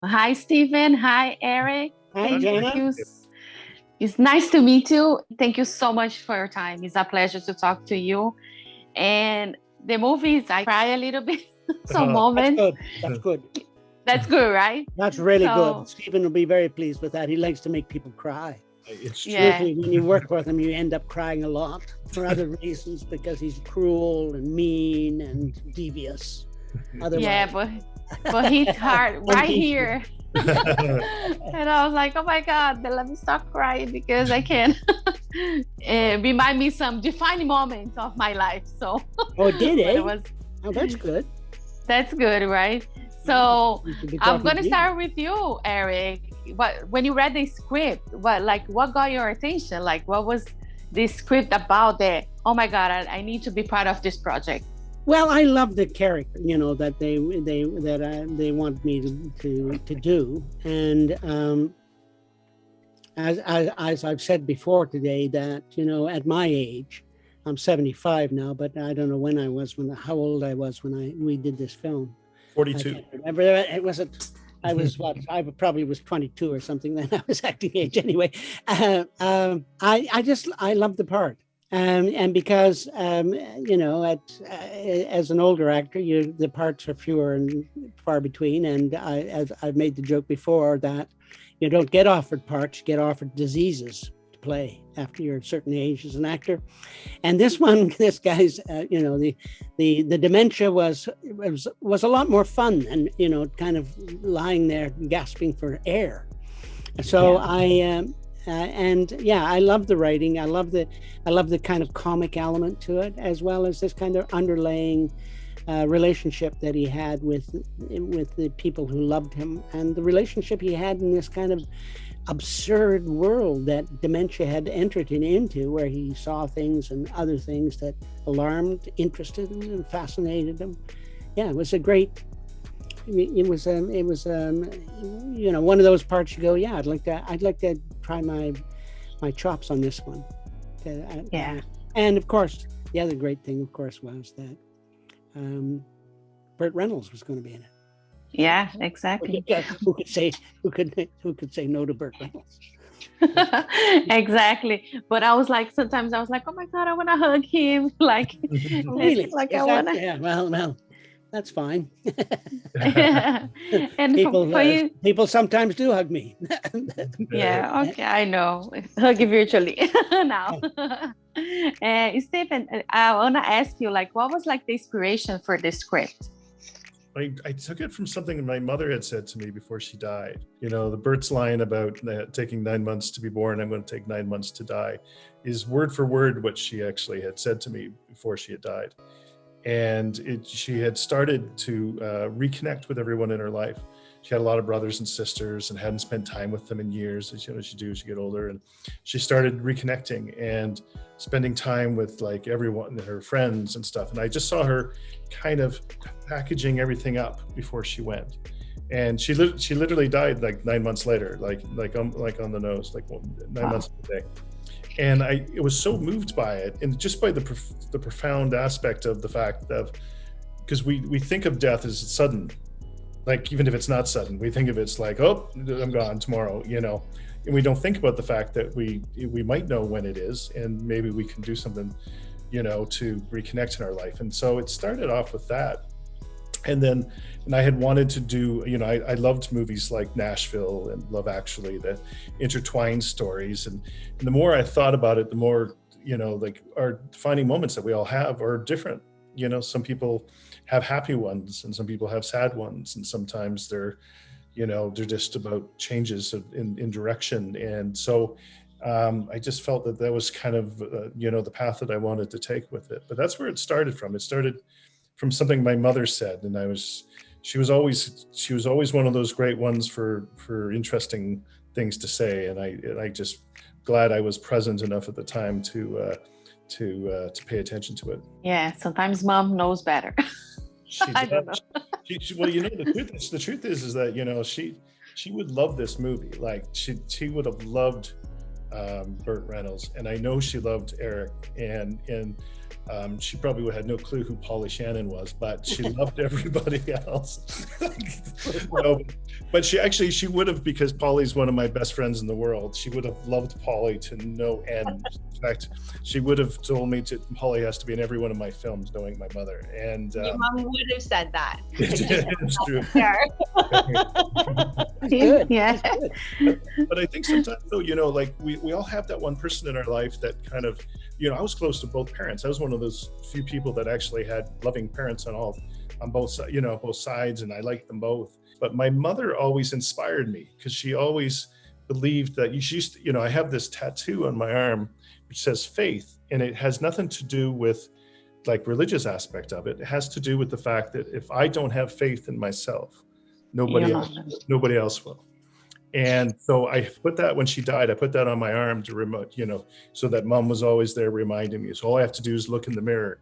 Hi, Stephen. Hi, Eric. Hi, Thank Jana. you. It's nice to meet you. Thank you so much for your time. It's a pleasure to talk to you. And the movies, I cry a little bit, some moments. That's good. That's good, right? That's really good. Stephen will be very pleased with that. He likes to make people cry. It's true. Yeah. When you work with him, you end up crying a lot for other reasons because he's cruel and mean and devious. Otherwise. Yeah, but his heart right here. And I was like, oh my God, let me stop crying because I can remind me some defining moments of my life. So oh, did it? Oh, that's good. That's good, right? So I'm gonna start with you, Eric. When you read the script, what got your attention? Like, what was the script about that? Oh my God, I need to be part of this project. Well, I love the character, that they want me to do, and as I've said before today, that at my age, I'm 75 now, but I don't know how old I was when we did this film. 42. I can't remember. It wasn't. I was I probably was 22 or something. Then I was acting age anyway. I love the part. And because as an older actor, the parts are fewer and far between. And I've made the joke before that you don't get offered parts, you get offered diseases to play after you're a certain age as an actor. And this guy's, the dementia was a lot more fun and kind of lying there gasping for air. So yeah. I love the writing. I love the kind of comic element to it, as well as this kind of underlying relationship that he had with the people who loved him, and the relationship he had in this kind of absurd world that dementia had entered him into, where he saw things and other things that alarmed, interested him, and fascinated him. Yeah, it was a great. It was one of those parts you go, yeah, I'd like to try my chops on this one. Yeah. And of course, the other great thing, of course, was that Burt Reynolds was going to be in it. Yeah, exactly. Who could say no to Burt Reynolds? Exactly. But sometimes I was like, oh my God, I want to hug him. Like, really? Like I want to. Yeah. Well. That's fine. And people sometimes do hug me. Yeah, okay, I know. Hug virtually now. Stephen, I want to ask you, what was the inspiration for the script? I took it from something my mother had said to me before she died. The Burt's line about taking 9 months to be born, I'm going to take 9 months to die, is word for word what she actually had said to me before she had died. And she had started to reconnect with everyone in her life. She had a lot of brothers and sisters and hadn't spent time with them in years, as she do as you get older. And she started reconnecting and spending time with everyone, her friends and stuff. And I just saw her kind of packaging everything up before she went. And she literally died 9 months later, like on the nose, 9 months a day. And I was so moved by it, and just by the profound aspect of the fact of, because we think of death as sudden, even if it's not sudden, we think of it's oh, I'm gone tomorrow, and we don't think about the fact that we might know when it is, and maybe we can do something, to reconnect in our life. And so it started off with that. And I had wanted to do, I loved movies like Nashville and Love Actually that intertwine stories. And the more I thought about it, the more, our defining moments that we all have are different. Some people have happy ones and some people have sad ones. And sometimes they're just about changes in direction. And so I just felt that was kind of, the path that I wanted to take with it. But that's where it started from. It started from something my mother said, and she was always one of those great ones for interesting things to say, and I just glad I was present enough at the time to pay attention to it. Yeah, sometimes mom knows better. I don't know. Well, the truth is that she would love this movie. She would have loved Burt Reynolds, and I know she loved Eric, and She probably had no clue who Shannon was, but she loved everybody else. No, but she would have, because Polly's one of my best friends in the world. She would have loved Polly to no end. In fact, she would have told me Polly has to be in every one of my films, knowing my mother. And your mom would have said that. It's true. Good. Yeah. But I think sometimes though, like we all have that one person in our life that kind of, I was close to both parents. I was one of those few people that actually had loving parents on both sides, both sides, and I liked them both. But my mother always inspired me, because she always believed that she used to, I have this tattoo on my arm which says faith, and it has nothing to do with like religious aspect of it. It has to do with the fact that if I don't have faith in myself, nobody else will. And so I put that, when she died, I put that on my arm to remote, so that mom was always there reminding me. So all I have to do is look in the mirror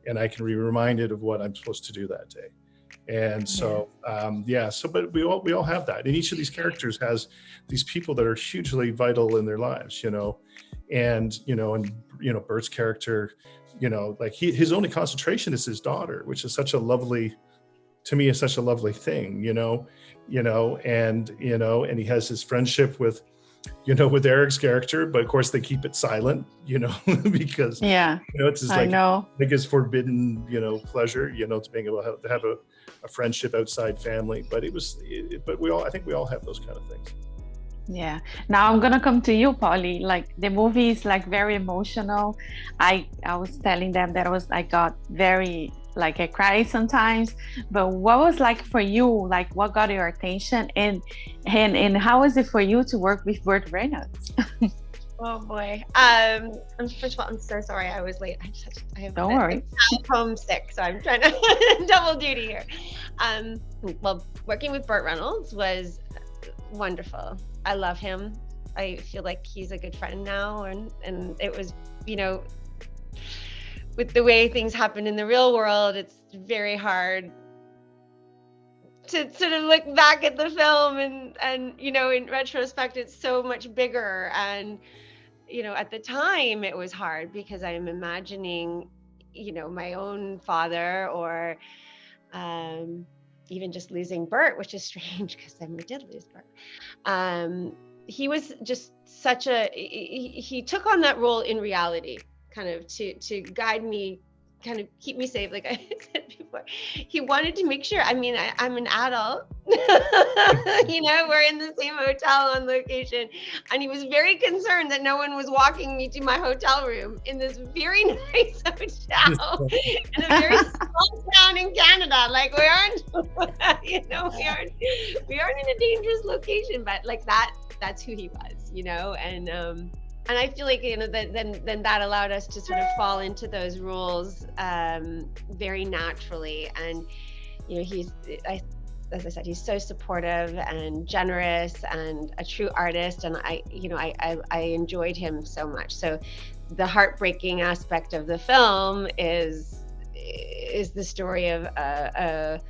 and I can be reminded of what I'm supposed to do that day. And so, but we all have that. And each of these characters has these people that are hugely vital in their lives, and Burt's character, like his only concentration is his daughter, which is such a lovely, to me, is such a lovely thing, and he has his friendship with Eric's character, but of course they keep it silent, because it's his biggest forbidden, pleasure, to being able to have a friendship outside family. But I think we all have those kind of things. Yeah. Now I'm gonna come to you, Polly. Like, the movie is like very emotional. I was telling them that I got very, like, I cry sometimes. But what was like for you? Like, what got your attention, and how was it for you to work with Burt Reynolds? Oh boy. First of all, I'm so sorry I was late. Don't worry. I'm homesick, so I'm trying to double duty here. Well, working with Burt Reynolds was wonderful. I love him. I feel like he's a good friend now, and it was, with the way things happen in the real world, it's very hard to sort of look back at the film and in retrospect, it's so much bigger. And at the time it was hard, because I'm imagining my own father, or even just losing Burt, which is strange because then we did lose Burt. He was just he took on that role in reality, kind of to guide me, kind of keep me safe. Like I said before, he wanted to make sure, I'm an adult, we're in the same hotel on location. And he was very concerned that no one was walking me to my hotel room in this very nice hotel in a very small town in Canada. Like we aren't, we aren't in a dangerous location, but like that's who he was, and I feel like, then that allowed us to sort of fall into those roles very naturally. And, as I said, he's so supportive and generous and a true artist. And I enjoyed him so much. So the heartbreaking aspect of the film is the story of a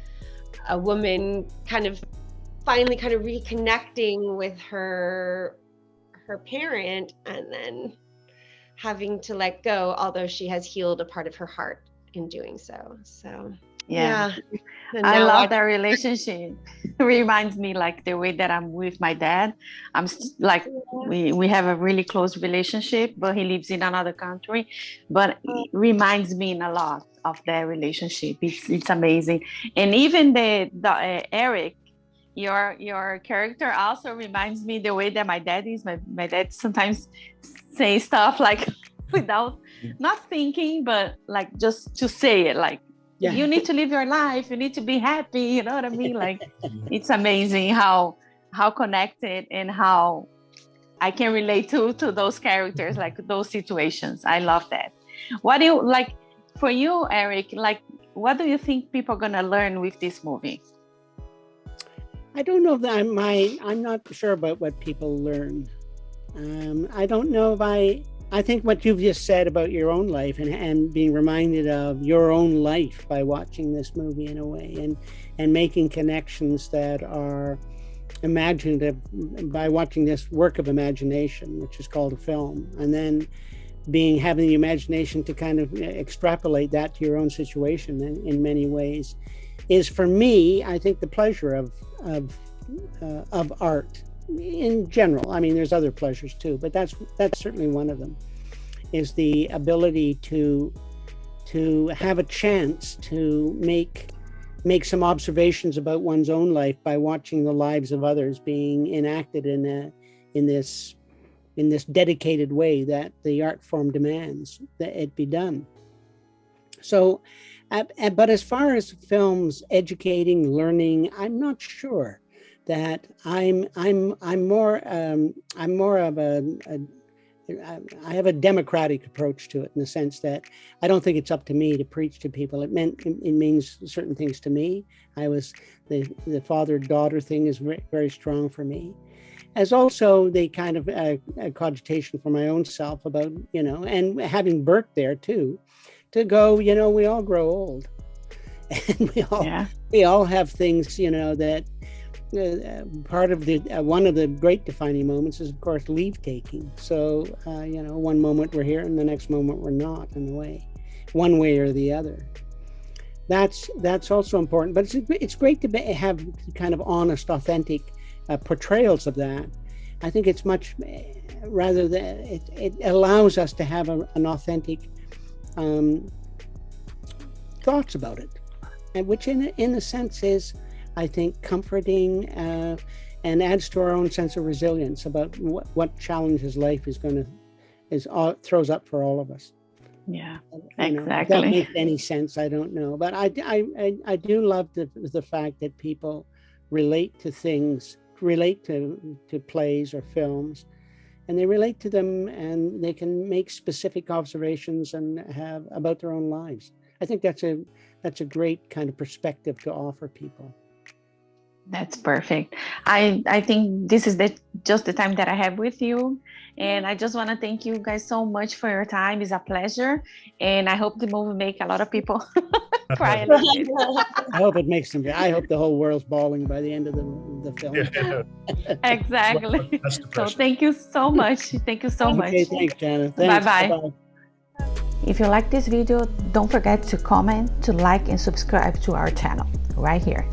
woman kind of finally kind of reconnecting with her parent, and then having to let go, although she has healed a part of her heart in doing so. So yeah. I love that relationship. It reminds me like the way that I'm with my dad. I'm like, we have a really close relationship, but he lives in another country. But it reminds me a lot of that relationship. It's amazing. And even the Eric, your character also reminds me the way that my dad is. My dad sometimes say stuff like without not thinking, but like just to say it, like, you need to live your life, you need to be happy, you know what I mean? Like, it's amazing how connected and how I can relate to those characters, like those situations. I love that. What do you like for you, Eric? Like, what do you think people are gonna learn with this movie? I don't know that I'm not sure about what people learn. I don't know if I think what you've just said about your own life and being reminded of your own life by watching this movie in a way, and making connections that are imaginative by watching this work of imagination, which is called a film. And then having the imagination to kind of extrapolate that to your own situation in many ways is, for me, I think, the pleasure of art in general. I mean, there's other pleasures too, but that's certainly one of them, is the ability to have a chance to make some observations about one's own life by watching the lives of others being enacted in this dedicated way that the art form demands that it be done. So, but as far as films educating, learning, I'm not sure that I'm more of I have a democratic approach to it, in the sense that I don't think it's up to me to preach to people. It means certain things to me. The father-daughter thing is very, very strong for me, as also the kind of cogitation for my own self about, and having Burt there too, to go, we all grow old, and we all have things, that part of the one of the great defining moments is, of course, leave taking. So one moment we're here and the next moment we're not, in a way, one way or the other. That's also important, but it's great to have kind of honest, authentic portrayals of that. I think it's much rather than it allows us to have an authentic thoughts about it, and which in a sense is, I think, comforting and adds to our own sense of resilience about what challenges life throws up for all of us. Yeah, exactly. If that makes any sense, I don't know, but I do love the fact that people relate to things, relate to plays or films, and they relate to them, and they can make specific observations and have about their own lives. I think that's a great kind of perspective to offer people. That's perfect. I think this is just the time that I have with you. And I just want to thank you guys so much for your time. It's a pleasure. And I hope the movie make a lot of people cry a little bit. I hope it makes them. I hope the whole world's bawling by the end of the film. Yeah. Exactly. So thank you so much. Thank you so much. Okay, thanks, Jana. Thanks. Bye-bye. Bye-bye. If you like this video, don't forget to comment, to like, and subscribe to our channel right here.